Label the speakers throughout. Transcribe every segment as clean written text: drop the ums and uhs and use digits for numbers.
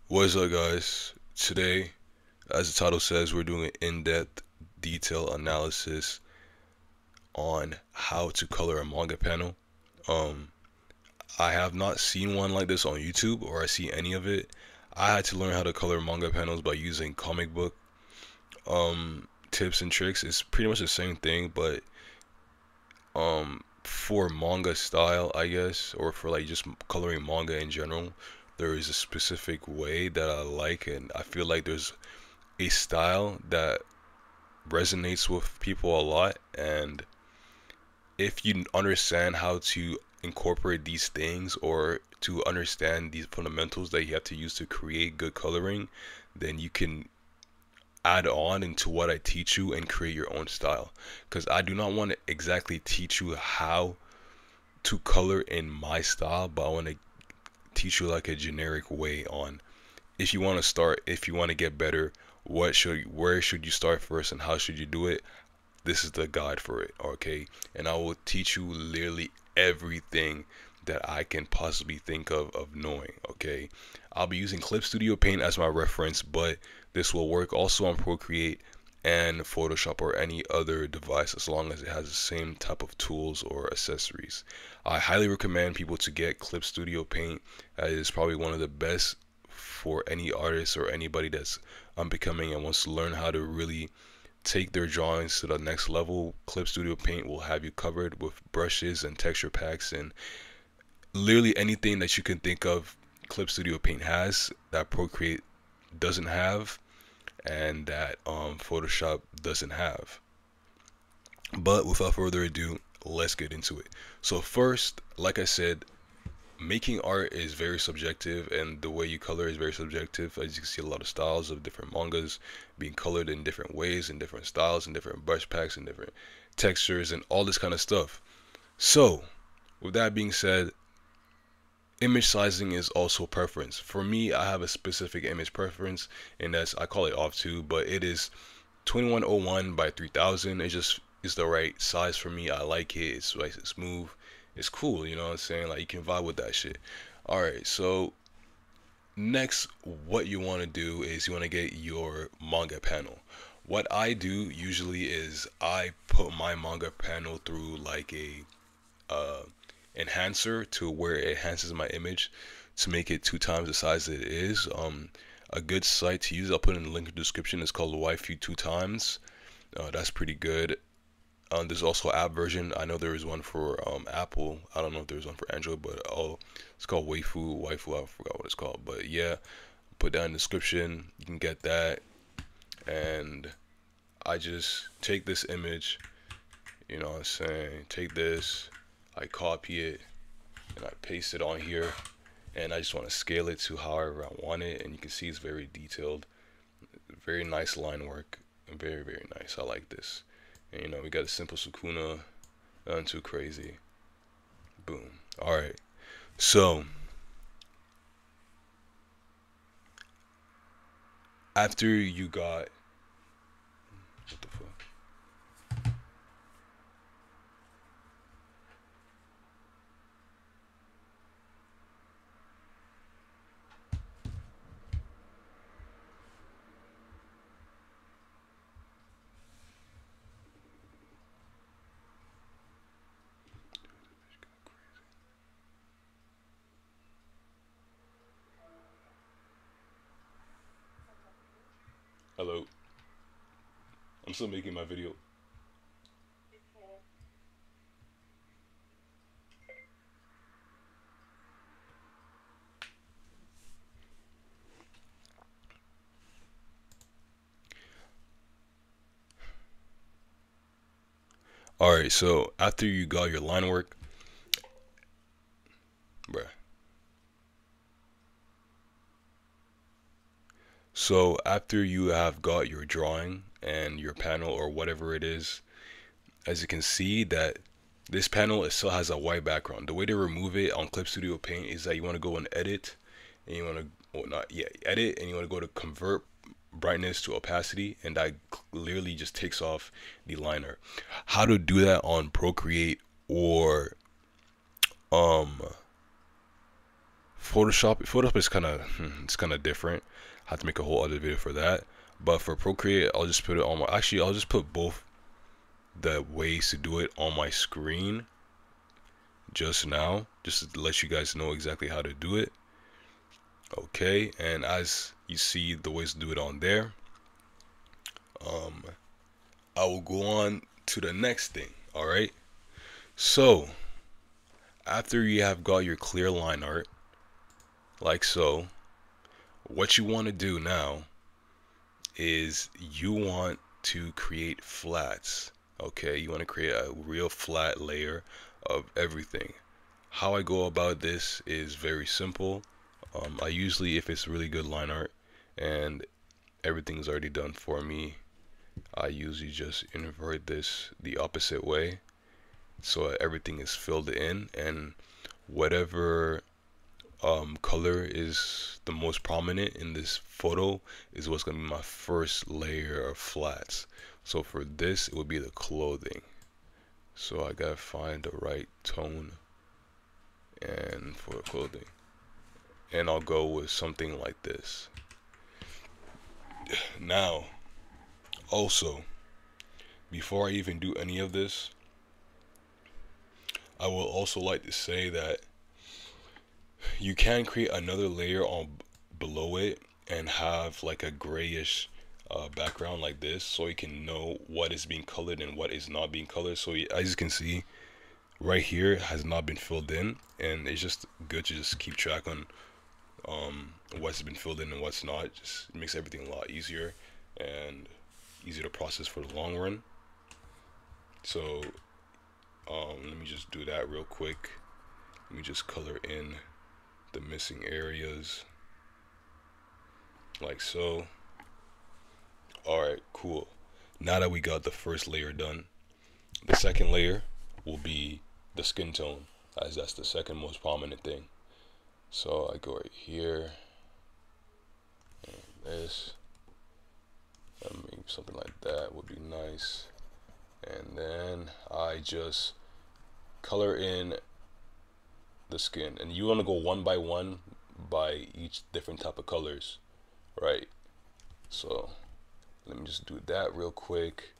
Speaker 1: What's up, guys? Today, as the title says, we're doing an in-depth, detailed analysis on how to color a manga panel. Um, I have not seen one like this on YouTube or I see any of it. I had to learn how to color manga panels by using comic book tips and tricks. It's pretty much the same thing, but for manga style, I guess, or for like just coloring manga in general, there is a specific way that I like, and I feel like there's a style that resonates with people a lot. And if you understand how to incorporate these things or to understand these fundamentals that you have to use to create good coloring, then you can add on into what I teach you and create your own style. Because I do not want to exactly teach you how to color in my style, but I want to teach you like a generic way on if you want to start, if you want to get better, where should you start first and how should you do it. This is the guide for it, okay? And I will teach you literally everything that I can possibly think of knowing, okay? I'll be using Clip Studio Paint as my reference, but this will work also on Procreate and Photoshop or any other device as long as it has the same type of tools or accessories. I highly recommend people to get Clip Studio Paint. It is probably one of the best for any artist or anybody that's unbecoming and wants to learn how to really take their drawings to the next level. Clip Studio Paint will have you covered with brushes and texture packs and literally anything that you can think of. Clip Studio Paint has that Procreate doesn't have and that Photoshop doesn't have. But without further ado, let's get into it. So first, like I said, making art is very subjective, and the way you color is very subjective. As you can see, a lot of styles of different mangas being colored in different ways, in different styles, in different brush packs, and different textures, and all this kind of stuff. So with that being said, image sizing is also preference. For me, I have a specific image preference, and that's, I call it off too, but it is 2101 by 3000. It just is the right size for me. I like it. It's nice and smooth. It's cool, you know what I'm saying? Like, you can vibe with that shit. All right, so next, what you want to do is you want to get your manga panel. What I do usually is I put my manga panel through like a uh, enhancer to where it enhances my image to make it 2 times the size that it is. A good site to use, I'll put in the link in the description, is called Waifu 2 times. That's pretty good. There's also an app version. I know there is one for Apple. I don't know if there's one for Android, but oh, it's called Waifu. I forgot what it's called, but yeah, put that in the description. You can get that, and I just take this image. You know what I'm saying? Take this, I copy it, and I paste it on here, and I just want to scale it to however I want it. And you can see it's very detailed, very nice line work, very very nice. I like this. And you know, we got a simple Sukuna, nothing too crazy. Boom. Alright. So after you got what the fuck? Hello. I'm still making my video. Alright, so after you got your line work, bruh. So after you have got your drawing and your panel or whatever it is, as you can see that this panel, it still has a white background. The way to remove it on Clip Studio Paint is that you want to go and edit, and you want to, well, not, yeah, edit, and you want to go to convert brightness to opacity, and that clearly just takes off the liner. How to do that on Procreate or um Photoshop is kind of it's kind of different. I have to make a whole other video for that. But for Procreate, I'll just put it on my. Actually, I'll just put both the ways to do it on my screen just now, just to let you guys know exactly how to do it. Okay, and as you see the ways to do it on there, um, I will go on to the next thing. All right. So after you have got your clear line art, like so, what you want to do now is you want to create flats. Okay, you want to create a real flat layer of everything. How I go about this is very simple. I usually, if it's really good line art and everything's already done for me, I usually just invert this the opposite way so everything is filled in, and whatever color is the most prominent in this photo is what's going to be my first layer of flats. So for this, it would be the clothing. So I gotta find the right tone and for the clothing, and I'll go with something like this. Now also, before I even do any of this, I will also like to say that you can create another layer on below it and have like a grayish background like this, so you can know what is being colored and what is not being colored. So as you can see right here, it has not been filled in, and it's just good to just keep track on what's been filled in and what's not. Just makes everything a lot easier and easier to process for the long run. So let me just do that real quick. Let me just color in the missing areas like so. Alright, cool. Now that we got the first layer done, the second layer will be the skin tone, as that's the second most prominent thing. So I go right here, and this, and maybe something like that would be nice. And then I just color in the skin, and you want to go one by each different type of colors, right? So let me just do that real quick.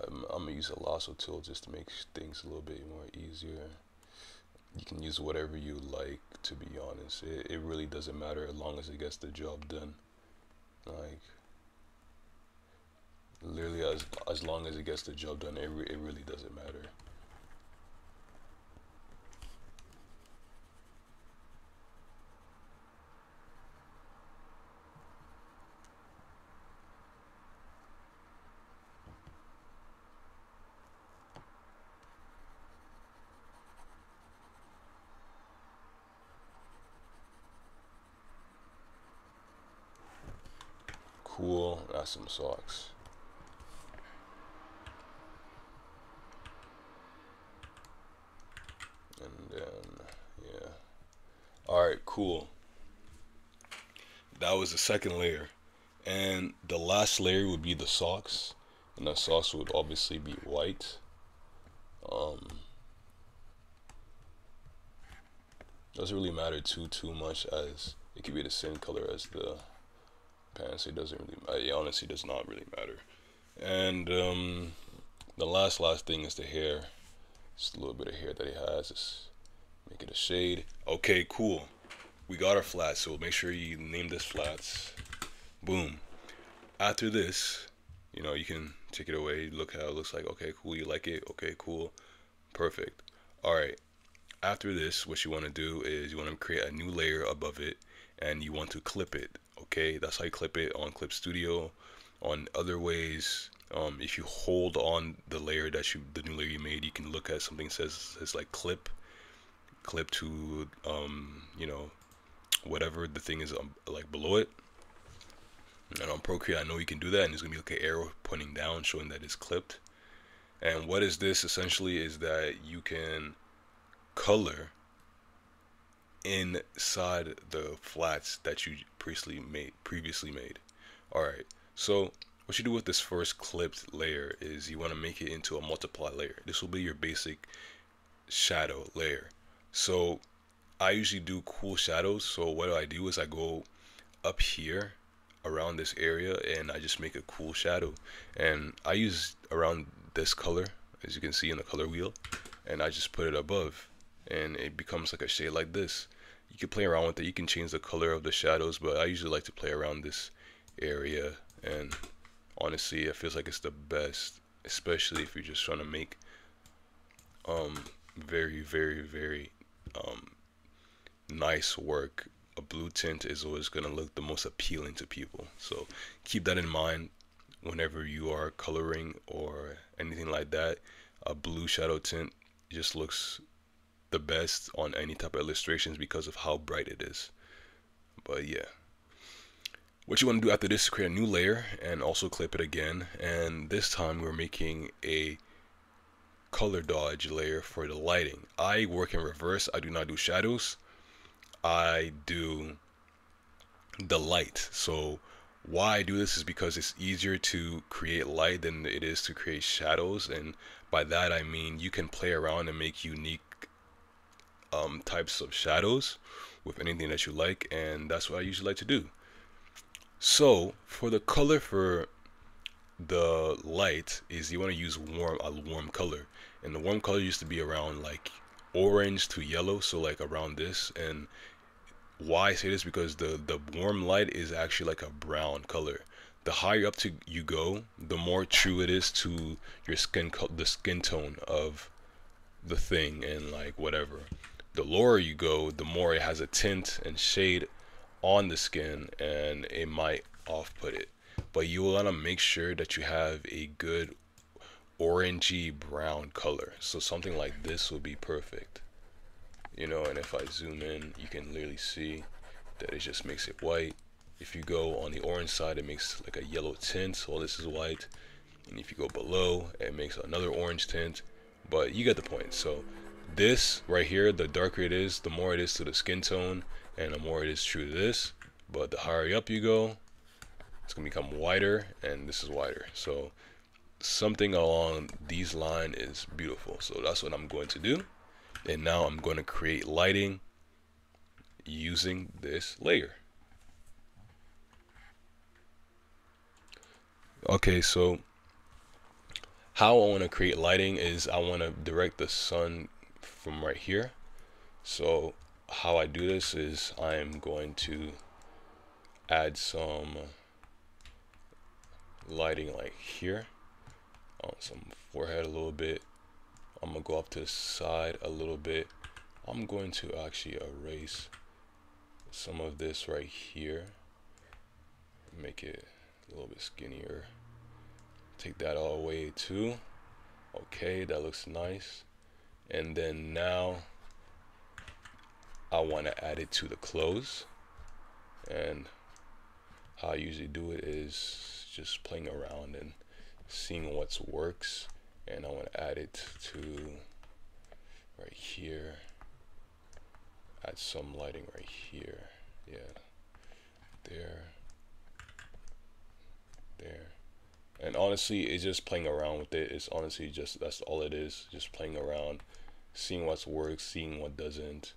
Speaker 1: I'm gonna use a lasso tool just to make things a little bit more easier. You can use whatever you like, to be honest. It really doesn't matter as long as it gets the job done. Like, literally as long as it gets the job done, it really doesn't matter. Cool, that's some socks. And then, yeah. Alright, cool. That was the second layer. And the last layer would be the socks. And the socks would obviously be white. Doesn't really matter too much, as it could be the same color as the pants. It doesn't really, it honestly does not really matter. And the last thing is the hair. Just a little bit of hair that he has. Just make it a shade. Okay, cool. We got our flats, so make sure you name this flats. Boom. After this, you know, you can take it away. Look how it looks like. Okay, cool. You like it? Okay, cool. Perfect. All right. After this, what you want to do is you want to create a new layer above it, and you want to clip it. Okay, that's how you clip it on Clip Studio. On other ways, if you hold on the layer the new layer you made, you can look at something that says like clip to you know, whatever the thing is like below it. And on Procreate, I know you can do that, and there's gonna be like an arrow pointing down showing that it's clipped. And what is this essentially is that you can color inside the flats that you previously made. All right, so what you do with this first clipped layer is you want to make it into a multiply layer. This will be your basic shadow layer. So I usually do cool shadows. So what I do is I go up here around this area and I just make a cool shadow. And I use around this color, as you can see in the color wheel, and I just put it above and it becomes like a shade like this. You can play around with it. You can change the color of the shadows, but I usually like to play around this area, and honestly it feels like it's the best, especially if you're just trying to make very very um nice work. A blue tint is always going to look the most appealing to people, so keep that in mind whenever you are coloring or anything like that. A blue shadow tint just looks the best on any type of illustrations because of how bright it is. But yeah, what you want to do after this is create a new layer and also clip it again, and this time we're making a color dodge layer for the lighting. I work in reverse. I do not do shadows. I do the light. So why I do this is because it's easier to create light than it is to create shadows, and by that I mean you can play around and make unique types of shadows with anything that you like, and that's what I usually like to do. So for the color for the light is you want to use a warm color, and the warm color used to be around like orange to yellow, so like around this. And why I say this, because the warm light is actually like a brown color. The higher up to you go, the more true it is to your the skin tone of the thing, and like whatever. The lower you go, the more it has a tint and shade on the skin, and it might off put it. But you want to make sure that you have a good orangey brown color. So something like this will be perfect. And if I zoom in, you can literally see that it just makes it white. If you go on the orange side, it makes like a yellow tint, so this is white. And if you go below, it makes another orange tint. But you get the point. So this right here, the darker it is, the more it is to the skin tone, and the more it is true to this. But the higher up you go, it's gonna become whiter, and this is whiter. So something along these lines is beautiful. So that's what I'm going to do. And now I'm going to create lighting using this layer. Okay, so how I want to create lighting is I want to direct the sun from right here. So how I do this is I'm going to add some lighting like here on some forehead a little bit. I'm gonna go up to the side a little bit. I'm going to actually erase some of this right here, make it a little bit skinnier. Take that all the way too. Okay, that looks nice. And then now I want to add it to the clothes, and how I usually do it is just playing around and seeing what works. And I want to add it to right here, add some lighting right here, yeah, there, and honestly it's just playing around with it. It's honestly just, that's all it is, just playing around, seeing what works, seeing what doesn't,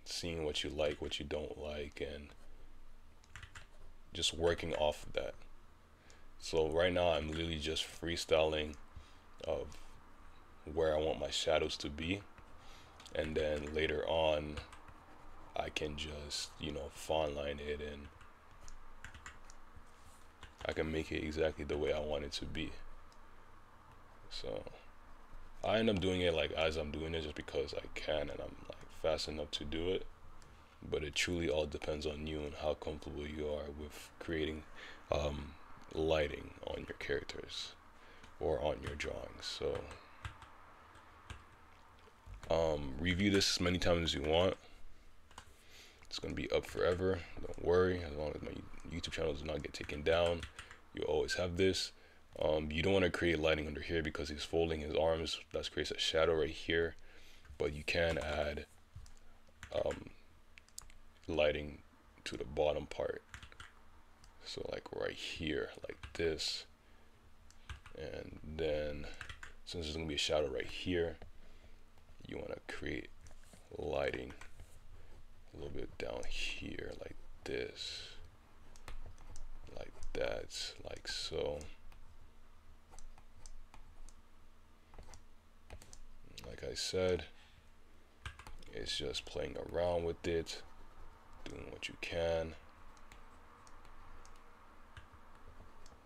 Speaker 1: seeing what you like, what you don't like, and just working off of that. So right now I'm literally just freestyling of where I want my shadows to be, and then later on I can just fine line it, and I can make it exactly the way I want it to be. So I end up doing it like as I'm doing it, just because I can and I'm like fast enough to do it. But it truly all depends on you and how comfortable you are with creating lighting on your characters or on your drawings. So review this as many times as you want. It's gonna be up forever, don't worry. As long as my YouTube channel does not get taken down, you always have this. You don't want to create lighting under here because he's folding his arms. That creates a shadow right here. But you can add lighting to the bottom part. So like right here, like this. And then since there's gonna be a shadow right here, you want to create lighting a little bit down here, like this, like that, like so. Like I said, it's just playing around with it, doing what you can.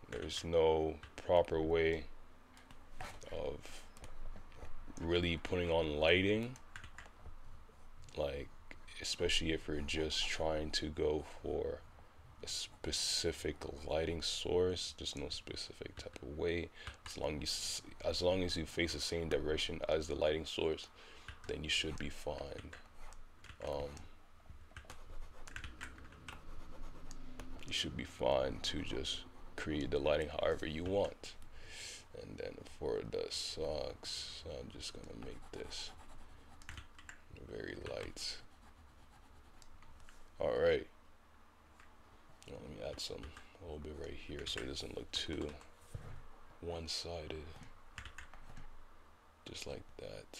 Speaker 1: There's no proper way of really putting on lighting, like especially if you're just trying to go for a specific lighting source. There's no specific type of way. As long as you face the same direction as the lighting source, then you should be fine. You should be fine to just create the lighting however you want. And then for the socks, I'm just gonna make this very light. All right. Let me add some a little bit right here so it doesn't look too one-sided. Just like that.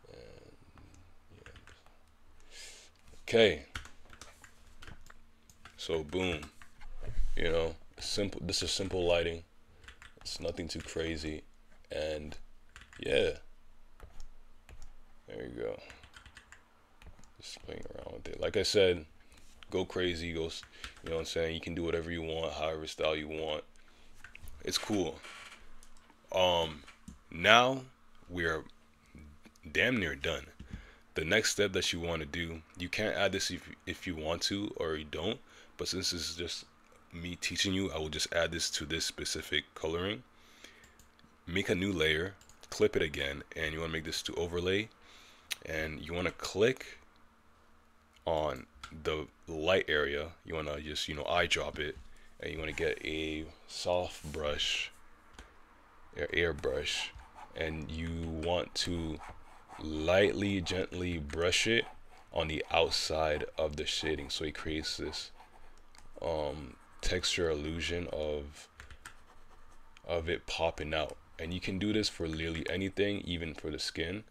Speaker 1: And yeah. Okay. So boom. You know, simple. This is simple lighting. It's nothing too crazy, and yeah. There you go. Just playing around with it. Like I said, go crazy, go, you know what I'm saying? You can do whatever you want, however style you want. It's cool. Now we're damn near done. The next step that you want to do, you can't add this if you want to or you don't, but since this is just me teaching you, I will just add this to this specific coloring. Make a new layer, clip it again, and you want to make this to overlay, and you want to click on the light area. You want to just, you know, eyedrop it, and you want to get a soft brush, airbrush, and you want to lightly, gently brush it on the outside of the shading, so it creates this texture illusion of it popping out. And you can do this for literally anything, even for the skin,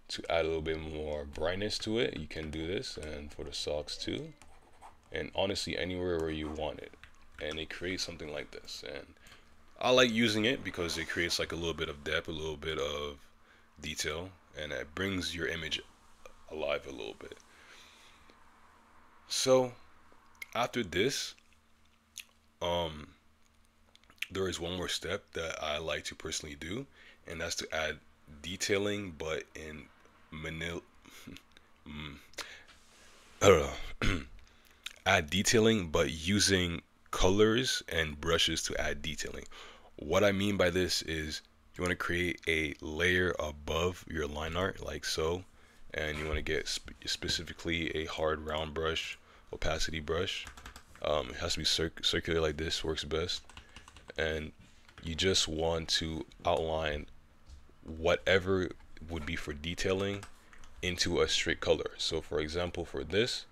Speaker 1: to add a little bit more brightness to it. You can do this, and for the socks too, and honestly anywhere where you want it, and it creates something like this. And I like using it because it creates like a little bit of depth, a little bit of detail, and it brings your image alive a little bit. So after this, there is one more step that I like to personally do, and that's to add detailing, but in I don't know. Add detailing, but using colors and brushes to add detailing. What I mean by this is you want to create a layer above your line art, like so, and you want to get specifically a hard round brush, opacity brush. It has to be circular like this, works best. And you just want to outline whatever would be for detailing into a straight color. So for example, for this,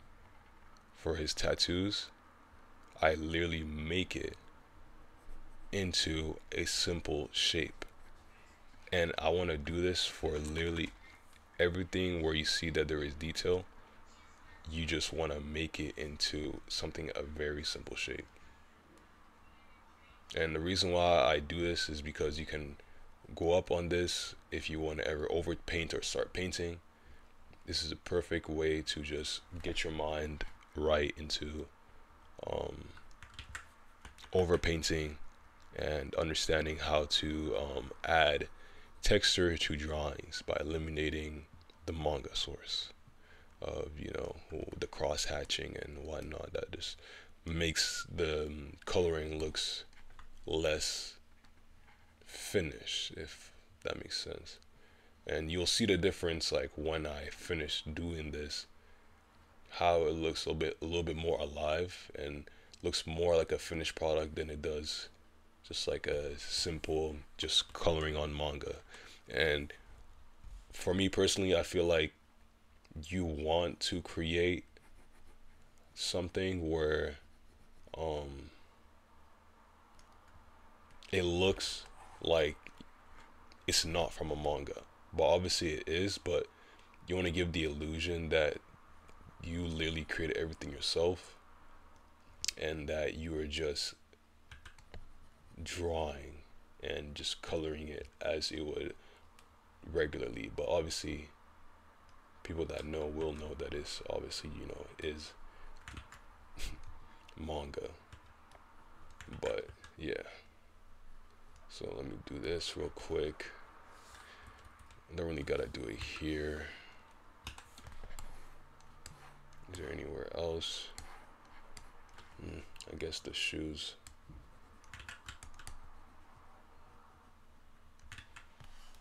Speaker 1: for his tattoos, I literally make it into a simple shape. And I want to do this for literally everything where you see that there is detail. You just want to make it into something a very simple shape. And the reason why I do this is because you can go up on this if you want to ever over paint or start painting. This is a perfect way to just get your mind right into over painting and understanding how to add texture to drawings by eliminating the manga source of, you know, the cross hatching and whatnot. That just makes the coloring looks less finished, if that makes sense. And you'll see the difference, like when I finish doing this, how it looks a little bit more alive and looks more like a finished product than it does just like a simple just coloring on manga. And for me personally, I feel like you want to create something where it looks like it's not from a manga, but obviously it is. But you want to give the illusion that you literally created everything yourself and that you are just drawing and just coloring it as it would regularly. But obviously, people that know will know that it's obviously, is manga. But yeah, so let me do this real quick. I don't really gotta do it here. Is there anywhere else? I guess the shoes.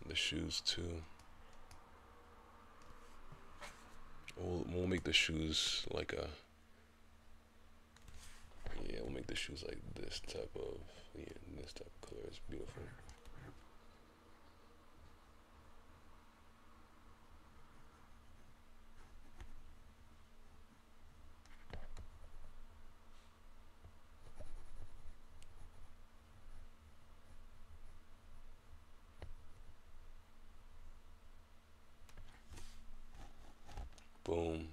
Speaker 1: The shoes too. We'll make the shoes like a, yeah, we'll make the shoes like this type of, yeah, this type of color is beautiful. Boom.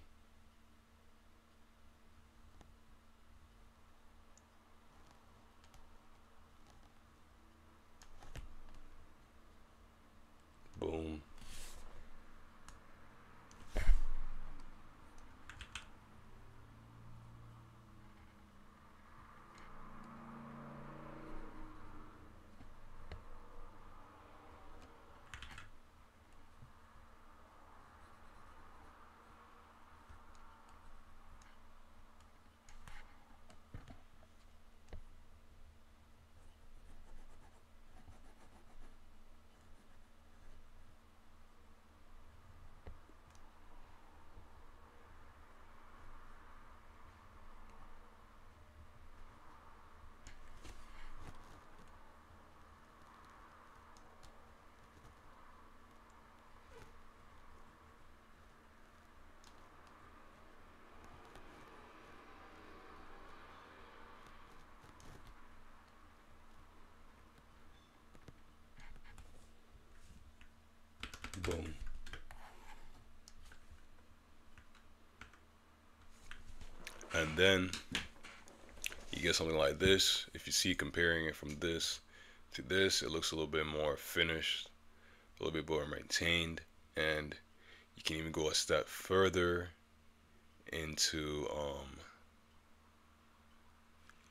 Speaker 1: Boom. Boom. And then you get something like this. If you see comparing it from this to this, it looks a little bit more finished, a little bit more maintained, and you can even go a step further into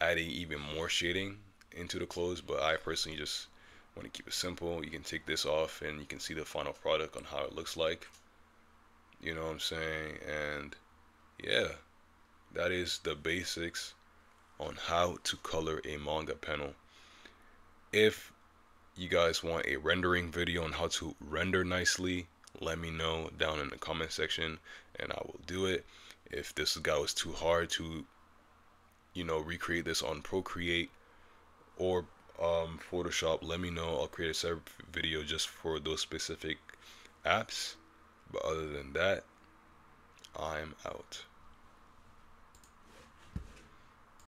Speaker 1: adding even more shading into the clothes. But I personally just want to keep it simple. You can take this off and you can see the final product on how it looks like. You know what I'm saying? And yeah, that is the basics on how to color a manga panel. If you guys want a rendering video on how to render nicely, let me know down in the comment section and I will do it. If this guy was too hard to, recreate this on Procreate or Photoshop, let me know. I'll create a separate video just for those specific apps. But other than that, I'm out.